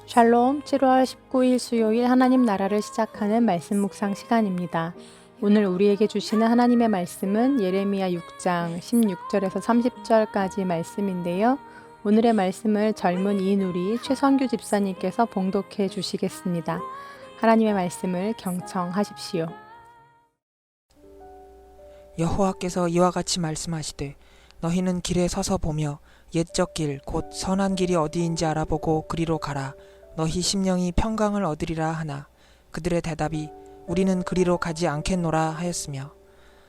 샬롬 7월 19일 수요일 하나님 나라를 시작하는 말씀 묵상 시간입니다. 오늘 우리에게 주시는 하나님의 말씀은 예레미야 6장 16절에서 30절까지 말씀인데요. 오늘의 말씀을 젊은 이누리 최선규 집사님께서 봉독해 주시겠습니다. 하나님의 말씀을 경청하십시오. 여호와께서 이와 같이 말씀하시되 너희는 길에 서서 보며 옛적 길 곧 선한 길이 어디인지 알아보고 그리로 가라. 너희 심령이 평강을 얻으리라 하나 그들의 대답이 우리는 그리로 가지 않겠노라 하였으며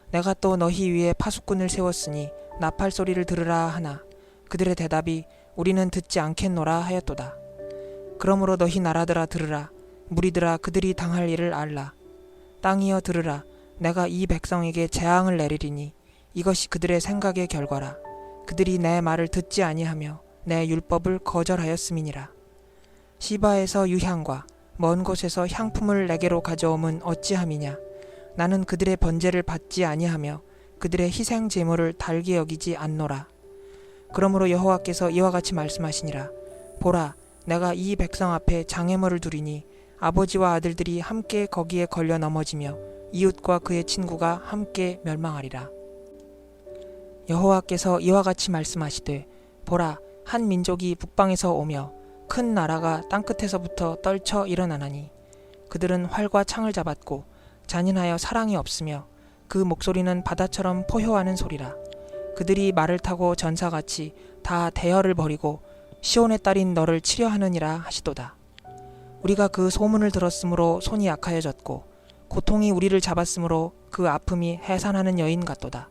내가 또 너희 위에 파수꾼을 세웠으니 나팔 소리를 들으라 하나 그들의 대답이 우리는 듣지 않겠노라 하였도다. 그러므로 너희 나라들아 들으라. 무리들아 그들이 당할 일을 알라. 땅이여 들으라. 내가 이 백성에게 재앙을 내리리니 이것이 그들의 생각의 결과라. 그들이 내 말을 듣지 아니하며 내 율법을 거절하였음이니라. 시바에서 유향과 먼 곳에서 향품을 내게로 가져옴은 어찌함이냐. 나는 그들의 번제를 받지 아니하며 그들의 희생 제물을 달게 여기지 않노라. 그러므로 여호와께서 이와 같이 말씀하시니라. 보라, 내가 이 백성 앞에 장애물을 두리니 아버지와 아들들이 함께 거기에 걸려 넘어지며 이웃과 그의 친구가 함께 멸망하리라. 여호와께서 이와 같이 말씀하시되 보라, 한 민족이 북방에서 오며 큰 나라가 땅끝에서부터 떨쳐 일어나나니 그들은 활과 창을 잡았고 잔인하여 사랑이 없으며 그 목소리는 바다처럼 포효하는 소리라. 그들이 말을 타고 전사같이 다 대열을 벌이고 시온의 딸인 너를 치려 하느니라 하시도다. 우리가 그 소문을 들었으므로 손이 약하여졌고 고통이 우리를 잡았으므로 그 아픔이 해산하는 여인 같도다.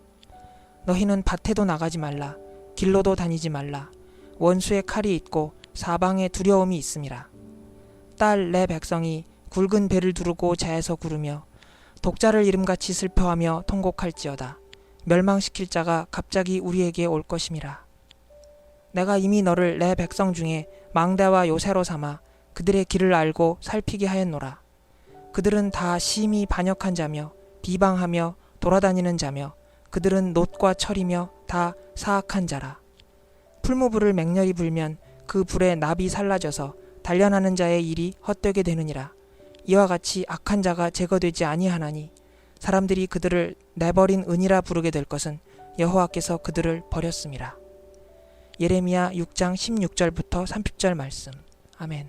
너희는 밭에도 나가지 말라. 길로도 다니지 말라. 원수의 칼이 있고 사방에 두려움이 있음이라. 딸 내 백성이 굵은 배를 두르고 자에서 구르며 독자를 이름같이 슬퍼하며 통곡할지어다. 멸망시킬 자가 갑자기 우리에게 올 것임이라. 내가 이미 너를 내 백성 중에 망대와 요새로 삼아 그들의 길을 알고 살피게 하였노라. 그들은 다 심히 반역한 자며 비방하며 돌아다니는 자며 그들은 놋과 철이며 다 사악한 자라. 풀무불을 맹렬히 불면 그 불에 납이 살라져서 단련하는 자의 일이 헛되게 되느니라. 이와 같이 악한 자가 제거되지 아니하나니 사람들이 그들을 내버린 은이라 부르게 될 것은 여호와께서 그들을 버렸음이라. 예레미야 6장 16절부터 30절 말씀. 아멘.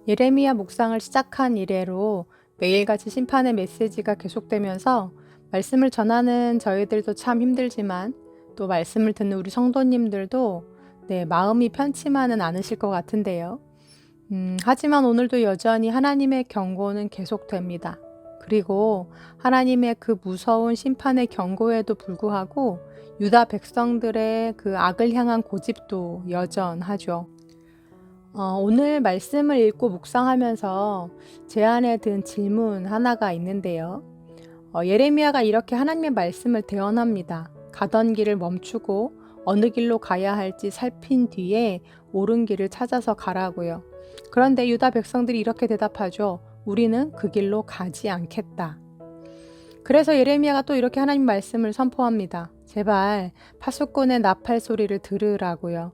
예레미야 묵상을 시작한 이래로 매일같이 심판의 메시지가 계속되면서 말씀을 전하는 저희들도 참 힘들지만 또 말씀을 듣는 우리 성도님들도 마음이 편치만은 않으실 것 같은데요. 하지만 오늘도 여전히 하나님의 경고는 계속됩니다. 그리고 하나님의 그 무서운 심판의 경고에도 불구하고 유다 백성들의 그 악을 향한 고집도 여전하죠. 오늘 말씀을 읽고 묵상하면서 제 안에 든 질문 하나가 있는데요. 예레미야가 이렇게 하나님의 말씀을 대언합니다. 가던 길을 멈추고 어느 길로 가야 할지 살핀 뒤에 옳은 길을 찾아서 가라고요. 그런데 유다 백성들이 이렇게 대답하죠. 우리는 그 길로 가지 않겠다. 그래서 예레미야가 또 이렇게 하나님 말씀을 선포합니다. 제발 파수꾼의 나팔 소리를 들으라고요.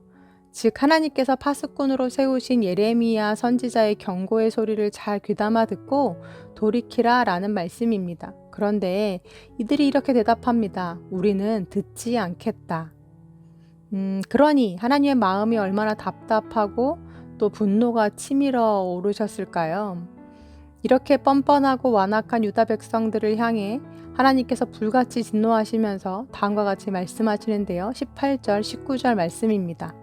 즉 하나님께서 파수꾼으로 세우신 예레미야 선지자의 경고의 소리를 잘 귀담아 듣고 돌이키라 라는 말씀입니다. 그런데 이들이 이렇게 대답합니다. 우리는 듣지 않겠다. 그러니 하나님의 마음이 얼마나 답답하고 또 분노가 치밀어 오르셨을까요? 이렇게 뻔뻔하고 완악한 유다 백성들을 향해 하나님께서 불같이 진노하시면서 다음과 같이 말씀하시는데요. 18절, 19절 말씀입니다.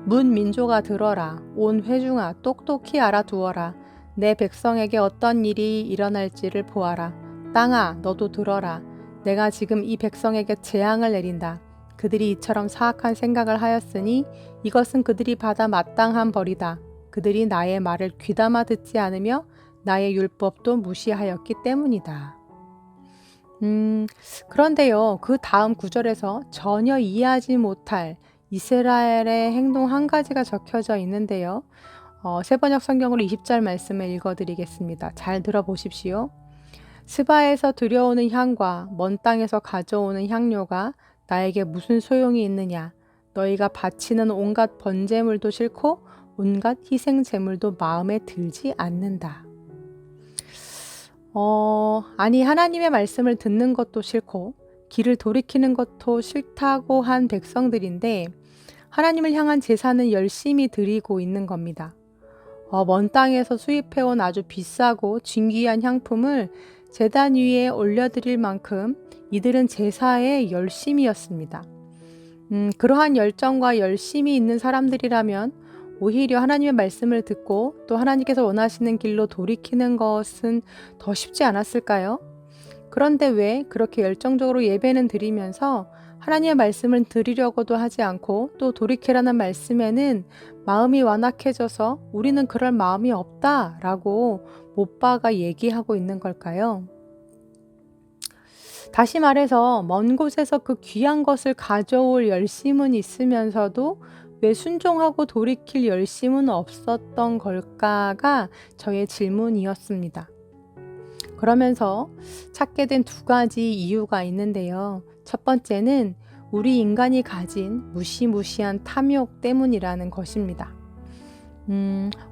문 민조가 들어라. 온 회중아 똑똑히 알아두어라. 내 백성에게 어떤 일이 일어날지를 보아라. 땅아 너도 들어라. 내가 지금 이 백성에게 재앙을 내린다. 그들이 이처럼 사악한 생각을 하였으니 이것은 그들이 받아 마땅한 벌이다. 그들이 나의 말을 귀담아 듣지 않으며 나의 율법도 무시하였기 때문이다. 그런데요, 그 다음 구절에서 전혀 이해하지 못할 이스라엘의 행동 한 가지가 적혀져 있는데요. 세번역 성경으로 20절 말씀을 읽어드리겠습니다. 잘 들어보십시오. 스바에서 들여오는 향과 먼 땅에서 가져오는 향료가 나에게 무슨 소용이 있느냐? 너희가 바치는 온갖 번제물도 싫고 온갖 희생 제물도 마음에 들지 않는다. 아니 하나님의 말씀을 듣는 것도 싫고 길을 돌이키는 것도 싫다고 한 백성들인데 하나님을 향한 제사는 열심히 드리고 있는 겁니다. 먼 땅에서 수입해온 아주 비싸고 진귀한 향품을 제단 위에 올려드릴 만큼 이들은 제사에 열심이었습니다. 그러한 열정과 열심이 있는 사람들이라면 오히려 하나님의 말씀을 듣고 또 하나님께서 원하시는 길로 돌이키는 것은 더 쉽지 않았을까요? 그런데 왜 그렇게 열정적으로 예배는 드리면서 하나님의 말씀을 드리려고도 하지 않고 또 돌이키라는 말씀에는 마음이 완악해져서 우리는 그럴 마음이 없다라고 못 박아 얘기하고 있는 걸까요? 다시 말해서 먼 곳에서 그 귀한 것을 가져올 열심은 있으면서도 왜 순종하고 돌이킬 열심은 없었던 걸까가 저의 질문이었습니다. 그러면서 찾게 된 두 가지 이유가 있는데요. 첫 번째는 우리 인간이 가진 무시무시한 탐욕 때문이라는 것입니다.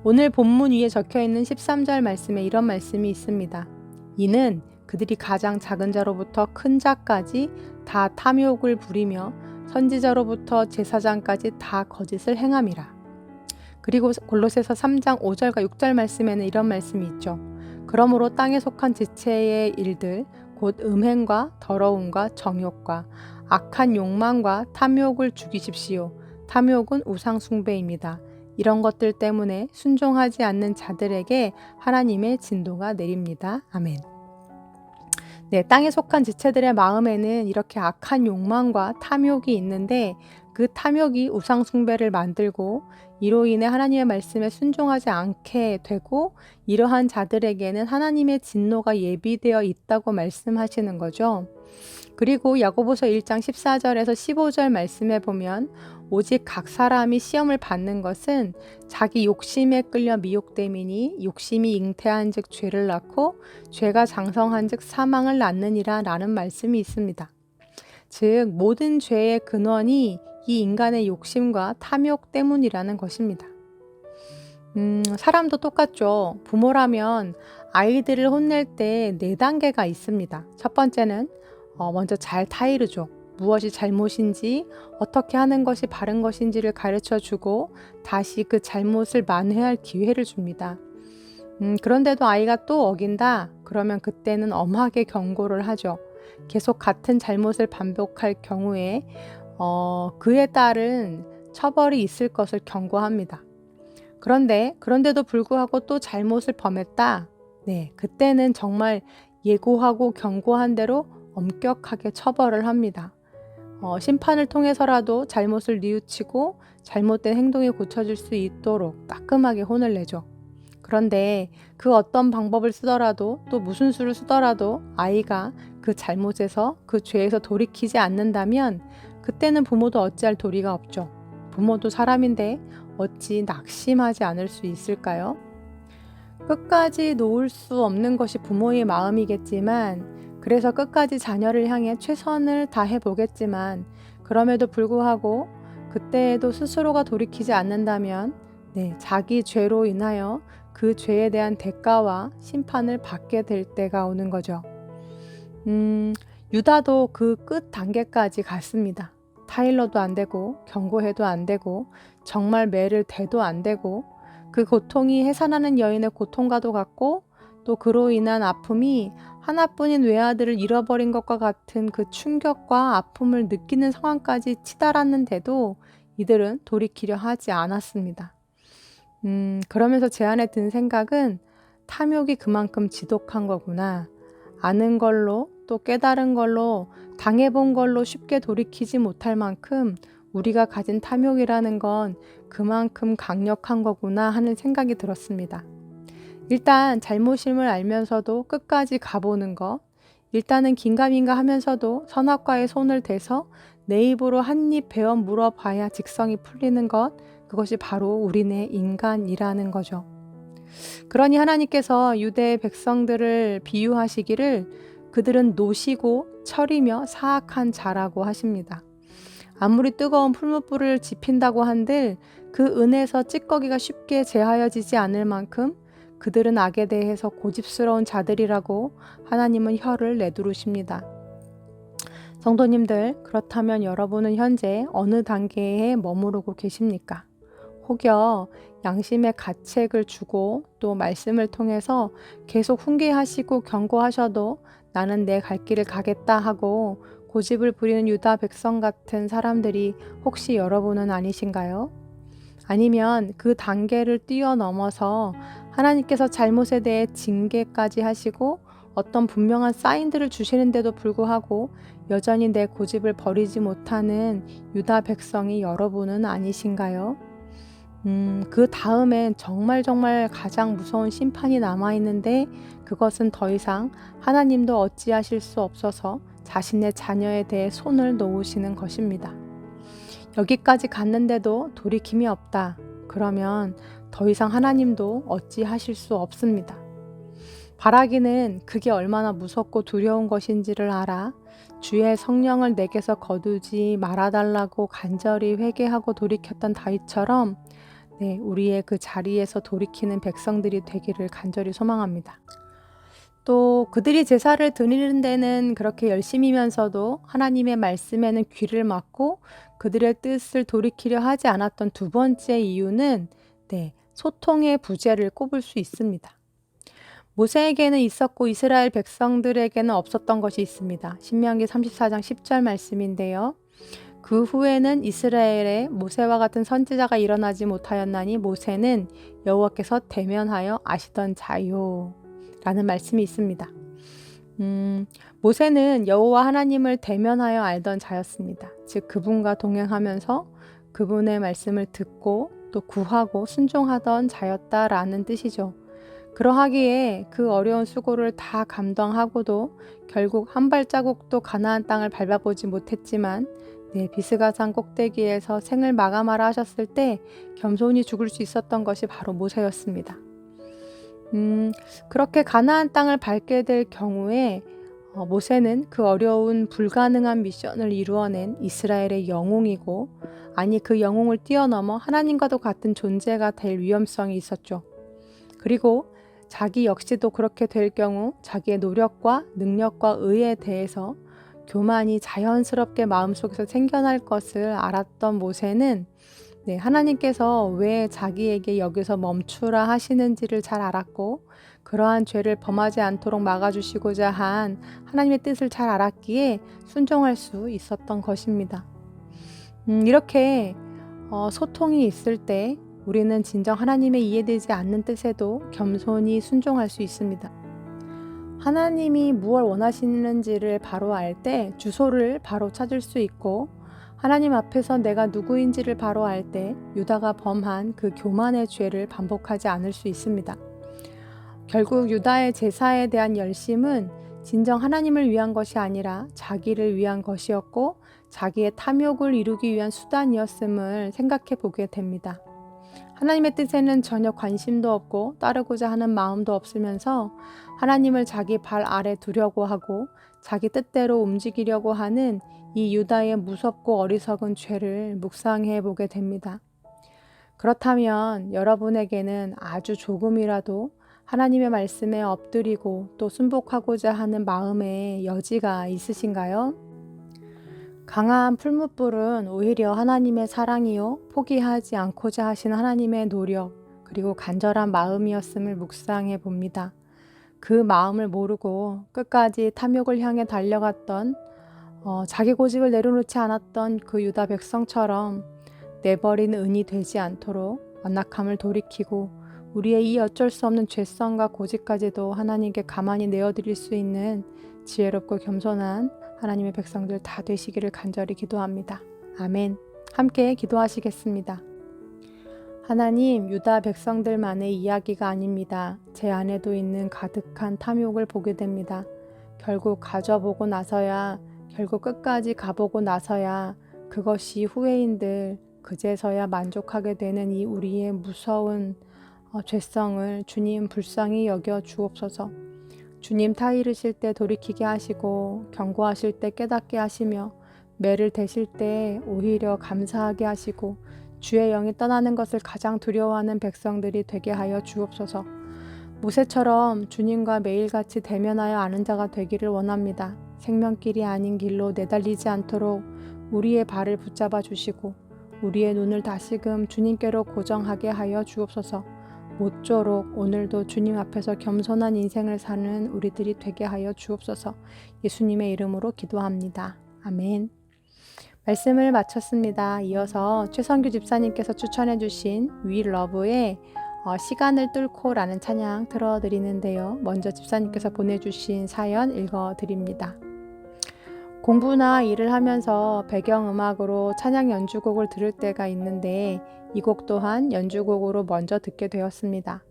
오늘 본문 위에 적혀있는 13절 말씀에 이런 말씀이 있습니다. 이는 그들이 가장 작은 자로부터 큰 자까지 다 탐욕을 부리며 선지자로부터 제사장까지 다 거짓을 행함이라. 그리고 골로새서 3장 5절과 6절 말씀에는 이런 말씀이 있죠. 그러므로 땅에 속한 지체의 일들 곧 음행과 더러움과 정욕과 악한 욕망과 탐욕을 죽이십시오. 탐욕은 우상 숭배입니다. 이런 것들 때문에 순종하지 않는 자들에게 하나님의 진노가 내립니다. 아멘. 네, 땅에 속한 지체들의 마음에는 이렇게 악한 욕망과 탐욕이 있는데 그 탐욕이 우상 숭배를 만들고 이로 인해 하나님의 말씀에 순종하지 않게 되고 이러한 자들에게는 하나님의 진노가 예비되어 있다고 말씀하시는 거죠. 그리고 야고보서 1장 14절에서 15절 말씀에 보면 오직 각 사람이 시험을 받는 것은 자기 욕심에 끌려 미혹됨이니 욕심이 잉태한 즉 죄를 낳고 죄가 장성한 즉 사망을 낳느니라 라는 말씀이 있습니다. 즉 모든 죄의 근원이 이 인간의 욕심과 탐욕 때문이라는 것입니다. 사람도 똑같죠. 부모라면 아이들을 혼낼 때 4단계가 있습니다. 첫 번째는 먼저 잘 타이르죠. 무엇이 잘못인지 어떻게 하는 것이 바른 것인지를 가르쳐주고 다시 그 잘못을 만회할 기회를 줍니다. 그런데도 아이가 또 어긴다? 그러면 그때는 엄하게 경고를 하죠. 계속 같은 잘못을 반복할 경우에 그에 따른 처벌이 있을 것을 경고합니다. 그런데도 불구하고 또 잘못을 범했다? 네, 그때는 정말 예고하고 경고한 대로 엄격하게 처벌을 합니다. 심판을 통해서라도 잘못을 뉘우치고 잘못된 행동이 고쳐질 수 있도록 따끔하게 혼을 내죠. 그런데 그 어떤 방법을 쓰더라도 또 무슨 수를 쓰더라도 아이가 그 잘못에서 그 죄에서 돌이키지 않는다면 그때는 부모도 어찌할 도리가 없죠. 부모도 사람인데 어찌 낙심하지 않을 수 있을까요? 끝까지 놓을 수 없는 것이 부모의 마음이겠지만 그래서 끝까지 자녀를 향해 최선을 다해 보겠지만 그럼에도 불구하고 그때에도 스스로가 돌이키지 않는다면 자기 죄로 인하여 그 죄에 대한 대가와 심판을 받게 될 때가 오는 거죠. 유다도 그 끝 단계까지 갔습니다. 타일러도 안 되고 경고해도 안 되고 정말 매를 대도 안 되고 그 고통이 해산하는 여인의 고통과도 같고 또 그로 인한 아픔이 하나뿐인 외아들을 잃어버린 것과 같은 그 충격과 아픔을 느끼는 상황까지 치달았는데도 이들은 돌이키려 하지 않았습니다. 그러면서 제 안에 든 생각은 탐욕이 그만큼 지독한 거구나. 아는 걸로 또 깨달은 걸로 당해본 걸로 쉽게 돌이키지 못할 만큼 우리가 가진 탐욕이라는 건 그만큼 강력한 거구나 하는 생각이 들었습니다. 일단 잘못임을 알면서도 끝까지 가보는 것, 일단은 긴가민가 하면서도 선악과에 손을 대서 내 입으로 한 입 베어 물어봐야 직성이 풀리는 것, 그것이 바로 우리네 인간이라는 거죠. 그러니 하나님께서 유대 백성들을 비유하시기를 그들은 노시고 철이며 사악한 자라고 하십니다. 아무리 뜨거운 풀무불을 지핀다고 한들 그 은에서 찌꺼기가 쉽게 제하여지지 않을 만큼 그들은 악에 대해서 고집스러운 자들이라고 하나님은 혀를 내두르십니다. 성도님들, 그렇다면 여러분은 현재 어느 단계에 머무르고 계십니까? 혹여 양심의 가책을 주고 또 말씀을 통해서 계속 훈계하시고 경고하셔도 나는 내 갈 길을 가겠다 하고 고집을 부리는 유다 백성 같은 사람들이 혹시 여러분은 아니신가요? 아니면 그 단계를 뛰어넘어서 하나님께서 잘못에 대해 징계까지 하시고 어떤 분명한 사인들을 주시는데도 불구하고 여전히 내 고집을 버리지 못하는 유다 백성이 여러분은 아니신가요? 그 다음엔 정말 가장 무서운 심판이 남아있는데 그것은 더 이상 하나님도 어찌하실 수 없어서 자신의 자녀에 대해 손을 놓으시는 것입니다. 여기까지 갔는데도 돌이킴이 없다. 그러면 더 이상 하나님도 어찌하실 수 없습니다. 바라기는 그게 얼마나 무섭고 두려운 것인지를 알아 주의 성령을 내게서 거두지 말아달라고 간절히 회개하고 돌이켰던 다윗처럼 우리의 그 자리에서 돌이키는 백성들이 되기를 간절히 소망합니다. 또 그들이 제사를 드리는 데는 그렇게 열심이면서도 하나님의 말씀에는 귀를 막고 그들의 뜻을 돌이키려 하지 않았던 두 번째 이유는 소통의 부재를 꼽을 수 있습니다. 모세에게는 있었고 이스라엘 백성들에게는 없었던 것이 있습니다. 신명기 34장 10절 말씀인데요. 그 후에는 이스라엘에 모세와 같은 선지자가 일어나지 못하였나니 모세는 여호와께서 대면하여 아시던 자요 라는 말씀이 있습니다. 모세는 여호와 하나님을 대면하여 알던 자였습니다. 즉 그분과 동행하면서 그분의 말씀을 듣고 또 구하고 순종하던 자였다라는 뜻이죠. 그러하기에 그 어려운 수고를 다 감당하고도 결국 한 발자국도 가나안 땅을 밟아보지 못했지만 비스가산 꼭대기에서 생을 마감하라 하셨을 때 겸손히 죽을 수 있었던 것이 바로 모세였습니다. 그렇게 가나안 땅을 밟게 될 경우에 모세는 그 어려운 불가능한 미션을 이루어낸 이스라엘의 영웅이고 아니 그 영웅을 뛰어넘어 하나님과도 같은 존재가 될 위험성이 있었죠. 그리고 자기 역시도 그렇게 될 경우 자기의 노력과 능력과 의에 대해서 교만이 자연스럽게 마음속에서 생겨날 것을 알았던 모세는 하나님께서 왜 자기에게 여기서 멈추라 하시는지를 잘 알았고 그러한 죄를 범하지 않도록 막아주시고자 한 하나님의 뜻을 잘 알았기에 순종할 수 있었던 것입니다. 이렇게 소통이 있을 때 우리는 진정 하나님의 이해되지 않는 뜻에도 겸손히 순종할 수 있습니다. 하나님이 무엇을 원하시는지를 바로 알 때 주소를 바로 찾을 수 있고 하나님 앞에서 내가 누구인지를 바로 알 때 유다가 범한 그 교만의 죄를 반복하지 않을 수 있습니다. 결국 유다의 제사에 대한 열심은 진정 하나님을 위한 것이 아니라 자기를 위한 것이었고 자기의 탐욕을 이루기 위한 수단이었음을 생각해 보게 됩니다. 하나님의 뜻에는 전혀 관심도 없고 따르고자 하는 마음도 없으면서 하나님을 자기 발 아래 두려고 하고 자기 뜻대로 움직이려고 하는 이 유다의 무섭고 어리석은 죄를 묵상해 보게 됩니다. 그렇다면 여러분에게는 아주 조금이라도 하나님의 말씀에 엎드리고 또 순복하고자 하는 마음의 여지가 있으신가요? 강한 풀무불은 오히려 하나님의 사랑이요 포기하지 않고자 하신 하나님의 노력 그리고 간절한 마음이었음을 묵상해 봅니다. 그 마음을 모르고 끝까지 탐욕을 향해 달려갔던 자기 고집을 내려놓지 않았던 그 유다 백성처럼 내버린 은이 되지 않도록 완악함을 돌이키고 우리의 이 어쩔 수 없는 죄성과 고집까지도 하나님께 가만히 내어드릴 수 있는 지혜롭고 겸손한 하나님의 백성들 다 되시기를 간절히 기도합니다. 아멘. 함께 기도하시겠습니다. 하나님, 유다 백성들만의 이야기가 아닙니다. 제 안에도 있는 가득한 탐욕을 보게 됩니다. 결국 가져보고 나서야, 결국 끝까지 가보고 나서야 그것이 후회인들 그제서야 만족하게 되는 이 우리의 무서운 죄성을 주님 불쌍히 여겨 주옵소서. 주님 타이르실 때 돌이키게 하시고 경고하실 때 깨닫게 하시며 매를 대실 때 오히려 감사하게 하시고 주의 영이 떠나는 것을 가장 두려워하는 백성들이 되게 하여 주옵소서. 모세처럼 주님과 매일같이 대면하여 아는 자가 되기를 원합니다. 생명길이 아닌 길로 내달리지 않도록 우리의 발을 붙잡아 주시고 우리의 눈을 다시금 주님께로 고정하게 하여 주옵소서. 모쪼록 오늘도 주님 앞에서 겸손한 인생을 사는 우리들이 되게 하여 주옵소서. 예수님의 이름으로 기도합니다. 아멘. 말씀을 마쳤습니다. 이어서 최선규 집사님께서 추천해 주신 We Love의 시간을 뚫고 라는 찬양 틀어드리는데요. 먼저 집사님께서 보내주신 사연 읽어드립니다. 공부나 일을 하면서 배경음악으로 찬양 연주곡을 들을 때가 있는데 이 곡 또한 연주곡으로 먼저 듣게 되었습니다.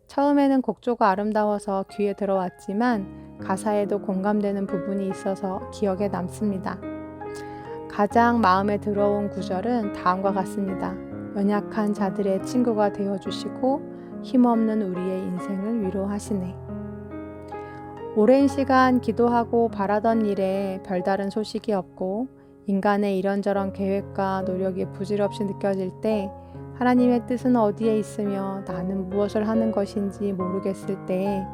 처음에는 곡조가 아름다워서 귀에 들어왔지만 가사에도 공감되는 부분이 있어서 기억에 남습니다. 가장 마음에 들어온 구절은 다음과 같습니다. 연약한 자들의 친구가 되어주시고 힘없는 우리의 인생을 위로하시네. 오랜 시간 기도하고 바라던 일에 별다른 소식이 없고 인간의 이런저런 계획과 노력이 부질없이 느껴질 때 하나님의 뜻은 어디에 있으며 나는 무엇을 하는 것인지 모르겠을 때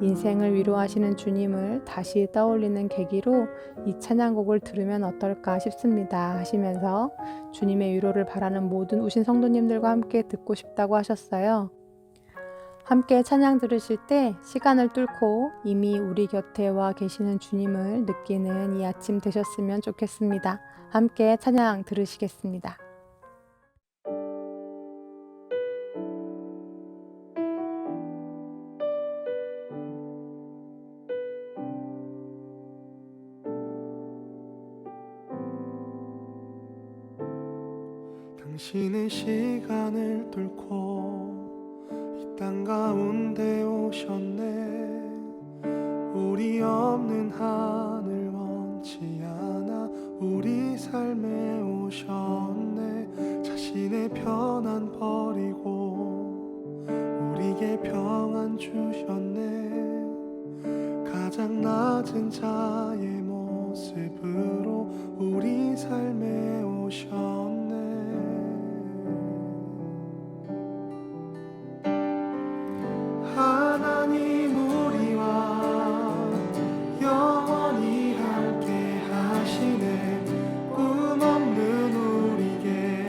인생을 위로하시는 주님을 다시 떠올리는 계기로 이 찬양곡을 들으면 어떨까 싶습니다 하시면서 주님의 위로를 바라는 모든 우신 성도님들과 함께 듣고 싶다고 하셨어요. 함께 찬양 들으실 때 시간을 뚫고 이미 우리 곁에 와 계시는 주님을 느끼는 이 아침 되셨으면 좋겠습니다. 함께 찬양 들으시겠습니다. 당신은 시간을 뚫고 이 땅 가운데 오셨네. 우리 없는 하늘 원치 않아 우리 삶에 오셨네. 자신의 편안 버리고 우리에게 평안 주셨네. 가장 낮은 자의 모습으로 우리 삶에 오셨네. 하나님 우리와 영원히 함께 하시네. 꿈 없는 우리에게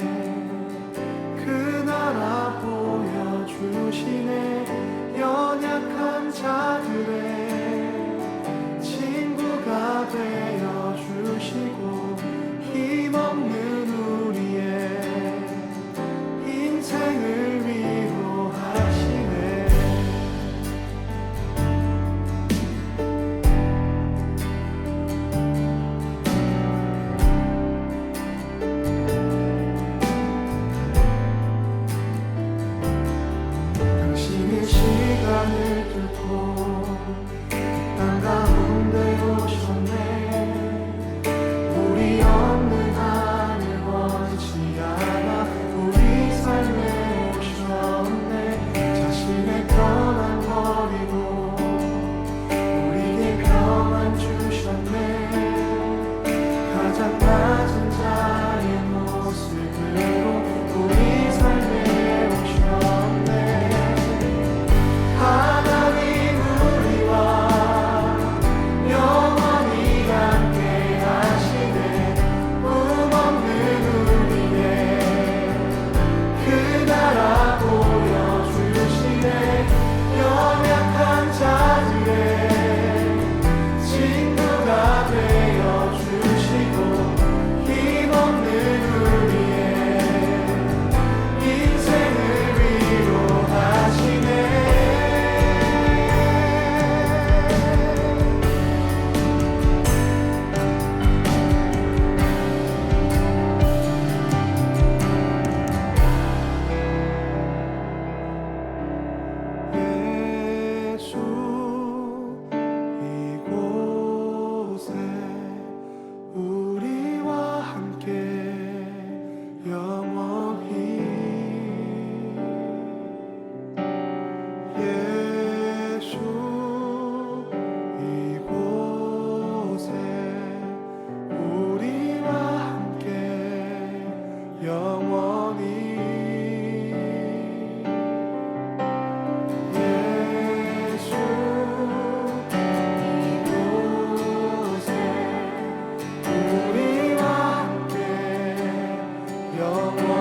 그 나라 보여주시네. 연약한 자들의 친구가 되어주시고 힘없는 예수 이곳에 우리와 함께 영원히